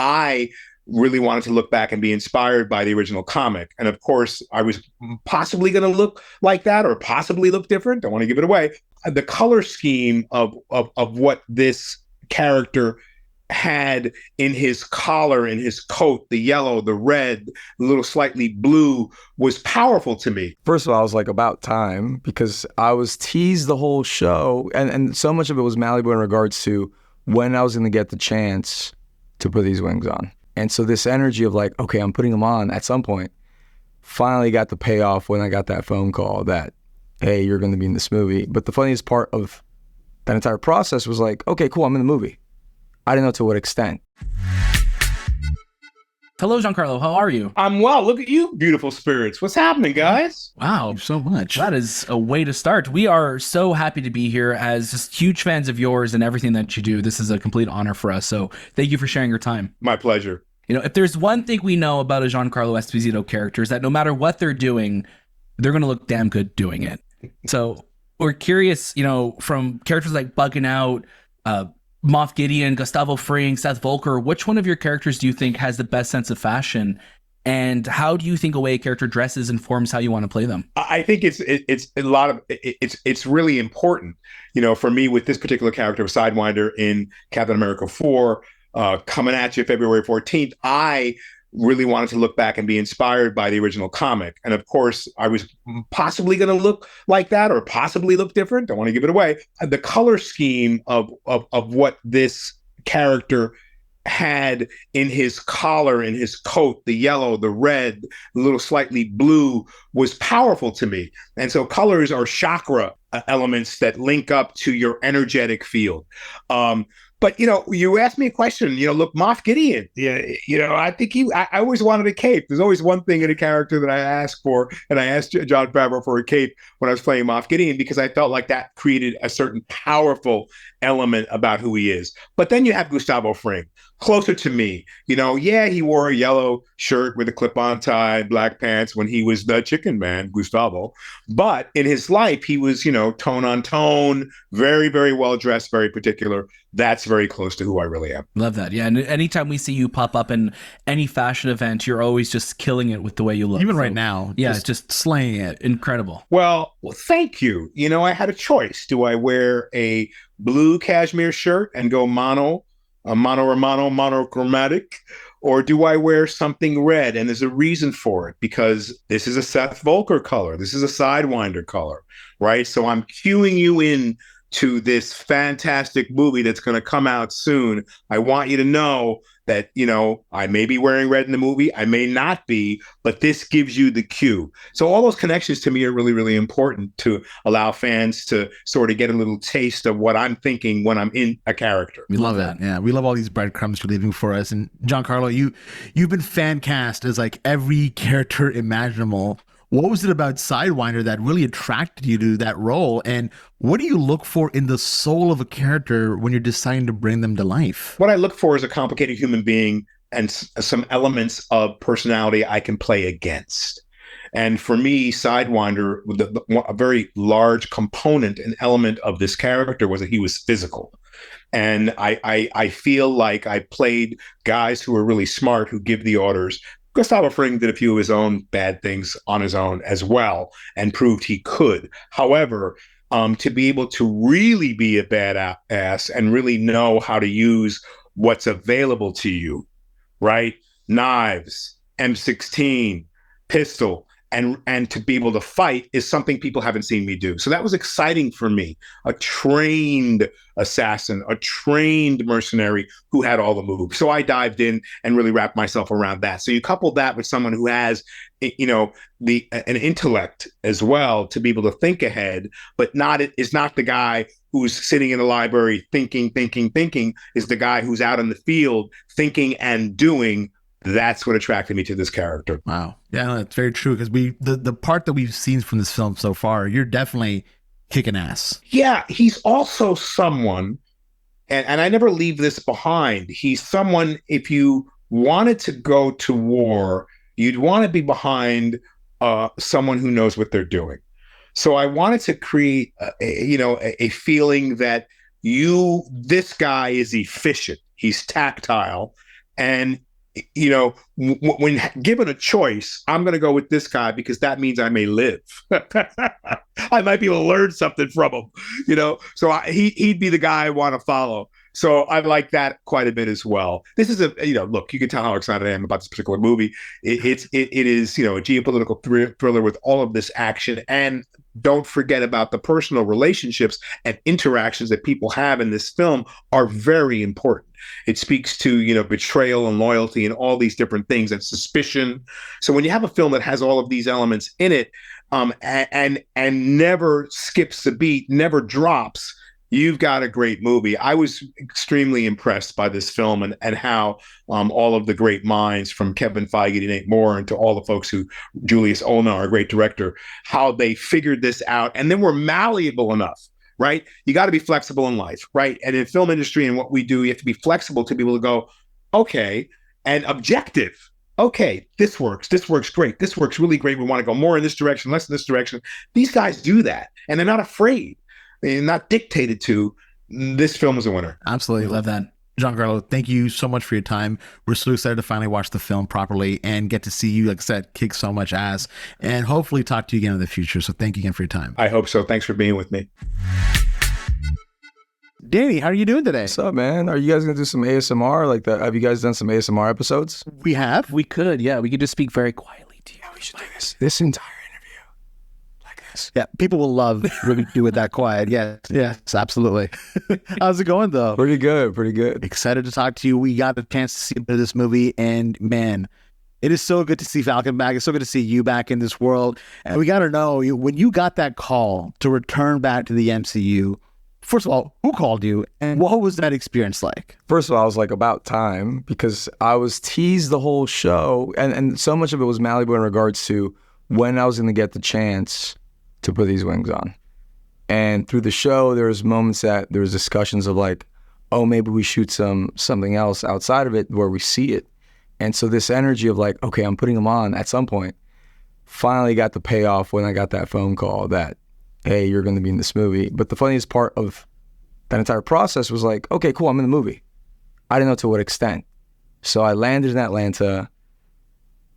I really wanted to look back and be inspired by the original comic. And of course, I was possibly going to look like that or possibly look different. Don't want to give it away. The color scheme of what this character had in his collar, in his coat, the yellow, the red, a little slightly blue, was powerful to me. First of all, I was like, about time, because I was teased the whole show, and so much of it was Malibu in regards to when I was going to get the chance to put these wings on. And so this energy of like, okay, I'm putting them on at some point, finally got the payoff when I got that phone call that, hey, you're going to be in this movie. But the funniest part of that entire process was like, okay, cool, I'm in the movie. I didn't know to what extent. Hello, Giancarlo. How are you? I'm well. Look at you, beautiful spirits. What's happening, guys? Wow. Thank you so much. That is a way to start. We are so happy to be here as just huge fans of yours and everything that you do. This is a complete honor for us. So thank you for sharing your time. My pleasure. You know, if there's one thing we know about a Giancarlo Esposito character is that no matter what they're doing, they're going to look damn good doing it. So we're curious, you know, from characters like Bugging Out, Moff Gideon, Gustavo Fring, Seth Volker, which one of your characters do you think has the best sense of fashion? And how do you think a way a character dresses informs how you want to play them? I think it's a lot of it's really important, you know, for me with this particular character of Sidewinder in Captain America 4, coming at you February 14th. I really wanted to look back and be inspired by the original comic. And of course, I was possibly going to look like that or possibly look different. Don't want to give it away. The color scheme of what this character had in his collar, in his coat, the yellow, the red, a little slightly blue, was powerful to me. And so colors are chakra elements that link up to your energetic field. But, you know, you asked me a question, you know, look, Moff Gideon, you know, I think I always wanted a cape. There's always one thing in a character that I ask for. And I asked Jon Favreau for a cape when I was playing Moff Gideon because I felt like that created a certain powerful element about who he is. But then you have Gustavo Fring, closer to me. You know, yeah, he wore a yellow shirt with a clip-on tie, black pants when he was the chicken man, Gustavo. But in his life, he was, you know, tone on tone, very, very well dressed, very particular. That's very close to who I really am. Love that. Yeah. And anytime we see you pop up in any fashion event, you're always just killing it with the way you look. Even right now. Yeah. Just slaying it. Incredible. Well, thank you. You know, I had a choice. Do I wear a blue cashmere shirt and go monochromatic? Or do I wear something red? And there's a reason for it, because this is a Seth Volker color. This is a Sidewinder color, right? So I'm cueing you in to this fantastic movie that's going to come out soon. I want you to know that, you know, I may be wearing red in the movie, I may not be, but this gives you the cue. So all those connections to me are really, really important to allow fans to sort of get a little taste of what I'm thinking when I'm in a character. We love that. Yeah, we love all these breadcrumbs you're leaving for us. And Giancarlo, you've been fan cast as like every character imaginable. What was it about Sidewinder that really attracted you to that role? And what do you look for in the soul of a character when you're deciding to bring them to life? What I look for is a complicated human being and some elements of personality I can play against. And for me, Sidewinder, a very large component and element of this character was that he was physical. And I feel like I played guys who are really smart, who give the orders. Gustavo Fring did a few of his own bad things on his own as well and proved he could. However, to be able to really be a badass and really know how to use what's available to you, right? Knives, M16, pistol, and to be able to fight is something people haven't seen me do. So that was exciting for me. A trained assassin, a trained mercenary who had all the moves. So I dived in and really wrapped myself around that. So you couple that with someone who has, you know, an intellect as well to be able to think ahead, but is not the guy who's sitting in the library thinking, is the guy who's out in the field thinking and doing. That's what attracted me to this character. Wow. Yeah, that's very true. Because the part that we've seen from this film so far, you're definitely kicking ass. Yeah, he's also someone, and I never leave this behind. He's someone, if you wanted to go to war, you'd want to be behind someone who knows what they're doing. So I wanted to create, a feeling that this guy is efficient. He's tactile. And when given a choice, I'm going to go with this guy because that means I may live. I might be able to learn something from him, So he'd be the guy I want to follow. So I like that quite a bit as well. This is look, you can tell how excited I am about this particular movie. It is, a geopolitical thriller with all of this action. And don't forget about the personal relationships and interactions that people have in this film are very important. It speaks to, betrayal and loyalty and all these different things and suspicion. So when you have a film that has all of these elements in it, and never skips a beat, never drops, you've got a great movie. I was extremely impressed by this film and how all of the great minds, from Kevin Feige to Nate Moore and to all the folks Julius Onah, our great director, how they figured this out and then were malleable enough. Right? You got to be flexible in life, right? And in film industry and what we do, you have to be flexible to be able to go, okay, and objective. Okay, this works. This works great. This works really great. We want to go more in this direction, less in this direction. These guys do that, and they're not afraid. They're not dictated to. This film is a winner. Absolutely. Love that. Giancarlo, thank you so much for your time. We're so excited to finally watch the film properly and get to see you, like I said, kick so much ass, and hopefully talk to you again in the future. So thank you again for your time. I hope so. Thanks for being with me. Danny, how are you doing today? What's up, man? Are you guys going to do some ASMR like that? Have you guys done some ASMR episodes? We have. We could, yeah. We could just speak very quietly to you. Yeah, we should do this entire interview like this. Yeah, people will love when do it that quiet. Yes, absolutely. How's it going, though? Pretty good. Excited to talk to you. We got the chance to see a bit of this movie, and man, it is so good to see Falcon back. It's so good to see you back in this world. And we got to know, when you got that call to return back to the MCU, first of all, who called you, and what was that experience like? First of all, I was like, about time, because I was teased the whole show, and so much of it was malleable in regards to when I was going to get the chance to put these wings on. And through the show, there was moments that there was discussions of like, oh, maybe we shoot something else outside of it where we see it. And so this energy of like, okay, I'm putting them on at some point, finally got the payoff when I got that phone call that, hey, you're going to be in this movie. But the funniest part of that entire process was like, okay, cool, I'm in the movie. I didn't know to what extent. So I landed in Atlanta.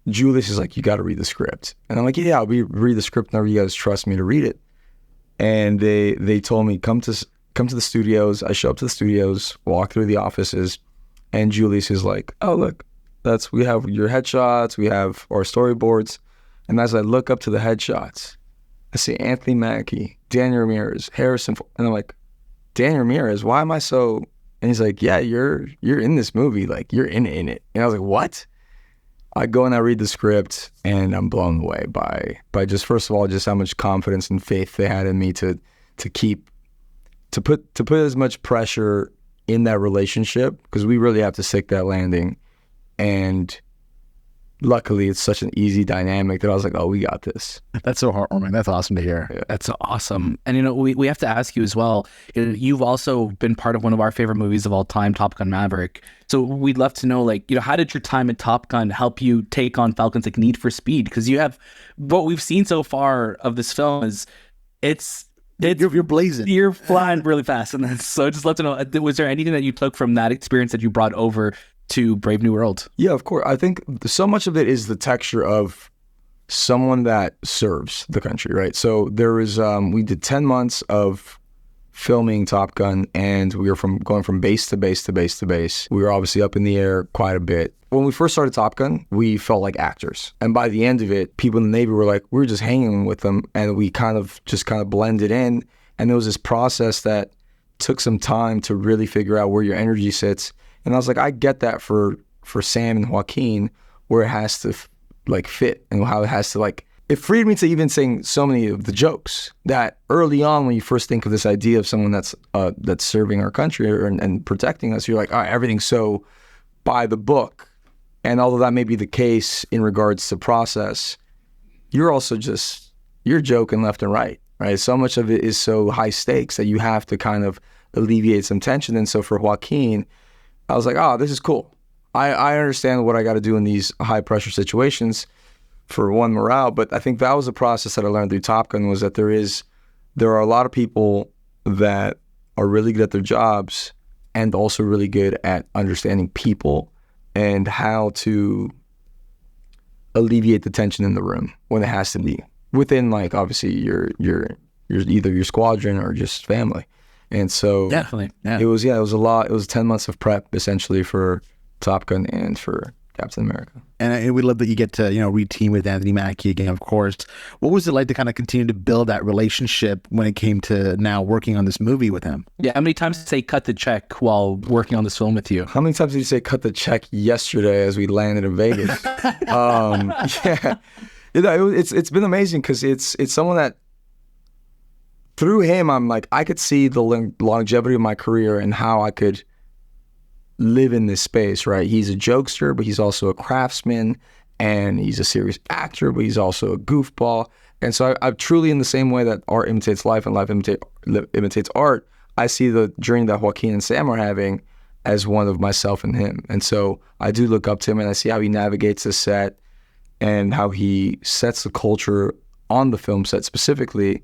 Julius is like, you got to read the script. And I'm like, yeah, I'll read the script whenever you guys trust me to read it. And they told me, come to the studios. I show up to the studios, walk through the offices, and Julius is like, oh, look, we have your headshots, we have our storyboards. And as I look up to the headshots, I see Anthony Mackie, Daniel Ramirez, Harrison, and I'm like, Daniel Ramirez, why am I so? And he's like, yeah, you're in this movie, like you're in it. And I was like, what? I go and I read the script, and I'm blown away by just, first of all, just how much confidence and faith they had in me to put as much pressure in that relationship, because we really have to stick that landing. And luckily, it's such an easy dynamic that I was like, oh, we got this. That's so heartwarming. That's awesome to hear. Yeah. That's awesome. And, we have to ask you as well, you've also been part of one of our favorite movies of all time, Top Gun Maverick. So we'd love to know, like, how did your time at Top Gun help you take on Falcon's like Need for Speed? Because you have, what we've seen so far of this film is you're blazing. You're flying really fast. And so I'd just love to know, was there anything that you took from that experience that you brought over to Brave New World? Yeah, of course. I think so much of it is the texture of someone that serves the country, right? So there was, we did 10 months of filming Top Gun, and we were going from base to base to base to base. We were obviously up in the air quite a bit. When we first started Top Gun, we felt like actors. And by the end of it, people in the Navy were like, we were just hanging with them, and we kind of blended in. And there was this process that took some time to really figure out where your energy sits. And I was like, I get that for Sam and Joaquin, where it has to fit, and how it has to it freed me to even sing so many of the jokes that early on, when you first think of this idea of someone that's serving our country and protecting us, you're like, all right, everything's so by the book. And although that may be the case in regards to process, you're also you're joking left and right? So much of it is so high stakes that you have to kind of alleviate some tension. And so for Joaquin, I was like, oh, this is cool. I understand what I got to do in these high pressure situations for morale. But I think that was a process that I learned through Top Gun, was that there are a lot of people that are really good at their jobs and also really good at understanding people and how to alleviate the tension in the room when it has to be within, like, obviously your either your squadron or just family. And so Definitely. Yeah. it was a lot. It was 10 months of prep essentially for Top Gun and for Captain America. And we love that you get to, re-team with Anthony Mackie again, of course. What was it like to kind of continue to build that relationship when it came to now working on this movie with him? Yeah. How many times did you say cut the check while working on this film with you? How many times did you say cut the check yesterday as we landed in Vegas? Yeah. It's been amazing because it's someone that through him, I'm like, I could see the longevity of my career and how I could live in this space, right? He's a jokester, but he's also a craftsman, and he's a serious actor, but he's also a goofball. And so I truly, in the same way that art imitates life and life imitates art, I see the journey that Joaquin and Sam are having as one of myself and him. And so I do look up to him, and I see how he navigates the set and how he sets the culture on the film set specifically.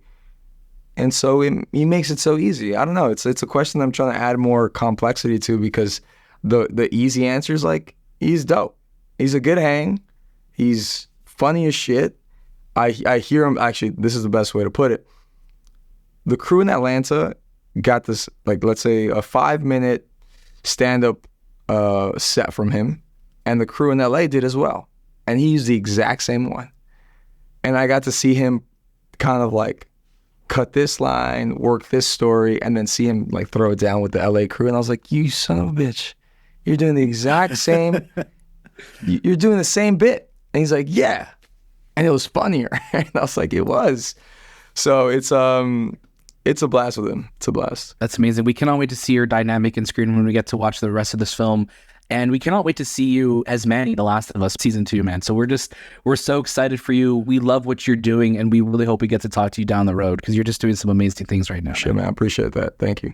And so he makes it so easy. I don't know. It's a question that I'm trying to add more complexity to, because the easy answer is like, he's dope. He's a good hang. He's funny as shit. I hear him, actually, this is the best way to put it. The crew in Atlanta got this, like, let's say a 5-minute stand-up set from him, and the crew in LA did as well. And he used the exact same one. And I got to see him kind of like cut this line, work this story, and then see him like throw it down with the LA crew. And I was like, you son of a bitch, you're doing the exact same, you're doing the same bit. And he's like, yeah. And it was funnier. And I was like, it was. So it's a blast with him. It's a blast. That's amazing. We cannot wait to see your dynamic in screen when we get to watch the rest of this film. And we cannot wait to see you as Manny, The Last of Us, season 2, man. So we're so excited for you. We love what you're doing, and we really hope we get to talk to you down the road, because you're just doing some amazing things right now. Sure, man. I appreciate that. Thank you.